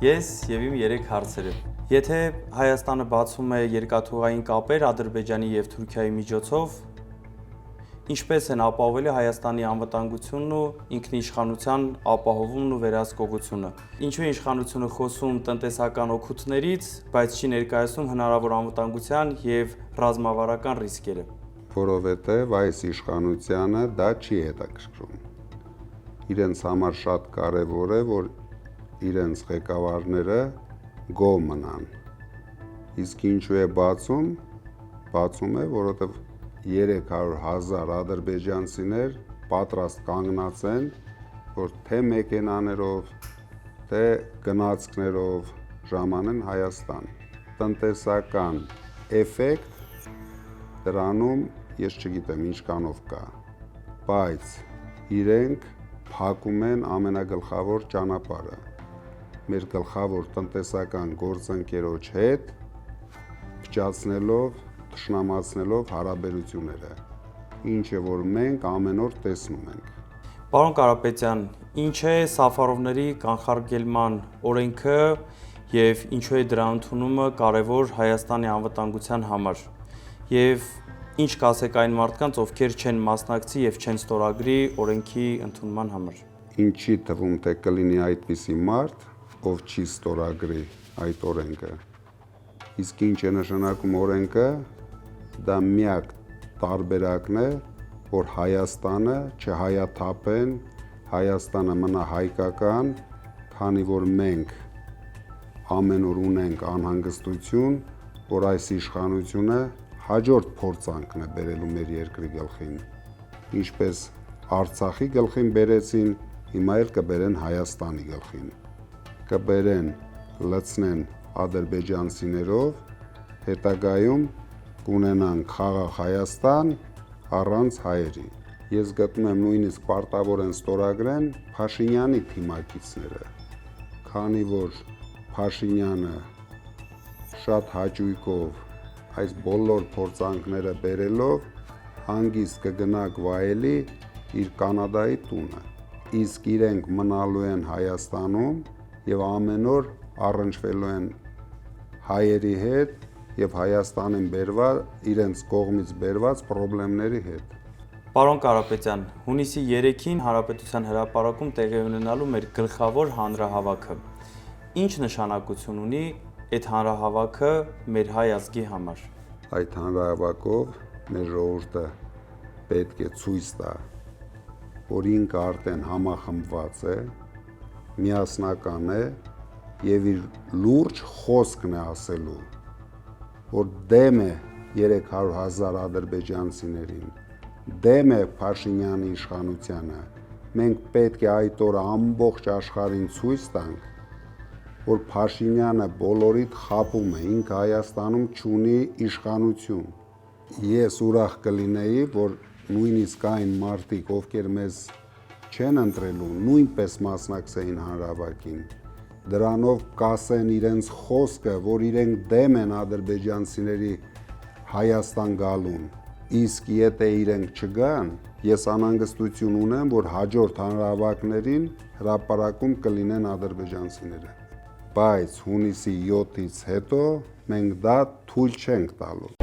Ես եւ իմ 3 հարցերը։ Եթե Հայաստանը բացում է երկաթուղային կապեր Ադրբեջանի եւ Թուրքիայի միջոցով, ինչպես են ապահովելի Հայաստանի անվտանգությունն ու ինքնիշխանության ապահովումն ու վերահսկողությունը։ Ինչու իշխանությունը խոսում տնտեսական օգուտներից, բայց չի ներկայացնում հնարավոր անվտանգության եւ ռազմավարական ռիսկերը։ Որովհետեւ այս իշխանությանը դա չի հետաքրքրում։ Իրենց համար շատ կարևոր է, որ իրենց ղեկավարները գոհ մնան։ Իսկ ինչու է բացում է, որովհետև 300,000 ադրբեջանցիներ պատրաստ կանգնած են, որ թե մեքենաներով, թե գնացքներով ժամանեն Հայաստան։ Տնտեսական էֆեկտ դրանում ես չգիտեմ ինչքանով կա, բայց իրենք փակում են ամենագլխավոր ճանապարհը։ Մեր գլխավոր տնտեսական գործընկերոջ հետ փչացնելով, թշնամացնելով հարաբերությունները, ինչը որ մենք ամեն օր տեսնում ենք։ Պարոն Կարապետյան, ինչ է Սաֆարովների կանխարգելման օրենքը եւ ինչու է դրա ընդունումը կարեւոր Հայաստանի անվտանգության համար։ Եվ ինչ կասեք այն մարդկանց, ովքեր չեն մասնակցի եւ չեն ստորագրի օրենքի ընդունման համար։ Ինչի թվում թե կլինի այդպիսի մարդ, ով չի ստորագրի այդ օրենքը։ Իսկ ինչ է նշանակում օրենքը, դա միակ տարբերակն է, որ Հայաստանը չհայաթափեն, Հայաստանը մնա հայկական, քանի որ մենք ամեն օր ունենք անհանգստություն, որ այս իշխանությունը հաջորդ փորձանքն է բերելու մեր երկրի գլխին։ Ինչպես Արցախի գլխին բերեցին, հիմա էլ կբերեն Հայաստանի գլխին։ Կբերեն, լցնեն ադրբեջանցիներով, հետագայում կունենանք խաղաղ Հայաստան առանց հայերի։ Ես գտնում եմ նույնիսկ պարտավոր են ստորագրեն Փաշինյանի թիմակիցները, քանի որ Փաշինյանը շատ հաճույքով այս բոլոր փորձանքները բերելով հանգիստ կգնաք վայելի իր Կանադայի տունը, իսկ իրենք մնալու են Հայաստանում եւ ամեն օր առնչվելու են հայերի հետ եւ Հայաստանին իրենց կողմից բերված խնդիրների հետ։ Պարոն Կարապետյան, հունիսի 3-ին Հանրապետության հրապարակում տեղի ունենալու մեր գլխավոր հանրահավաքը։ Ինչ նշանակություն ունի այդ հանրահավաքը մեր հայ ազգի համար։ Այդ հանրահավաքով մեր ժողովուրդը պետք է ցույց տա, որ ինքը արդեն համախմբված է, միասնական է եւ իր լուրջ խոսքն է ասելու, որ դեմ է 300,000 ադրբեջանցիներին, դեմ է Փաշինյանի իշխանությանը։ Մենք պետք է այդ օրը ամբողջ աշխարհին ցույց տանք, որ Փաշինյանը բոլորիդ խաբում է, ինքը Հայաստանում չունի իշխանություն։ Ես ուրախ կլինեի, որ նույնիսկ այն մարդիկ, ովքեր մեզ չեն ընտրելու, նույնպես մասնակցեին հանրահավաքին։ Դրանով կասեն իրենց խոսքը, որ իրենք դեմ են ադրբեջանցիների Հայաստան գալուն։ Իսկ եթե իրենք չգան, ես անհանգստություն ունեմ, որ հաջորդ հանրահավաքներին հրապարակում կլինեն ադրբեջանցիները։ Բայց հունիսի 7-ից հետո մենք դա թույլ չենք տալու։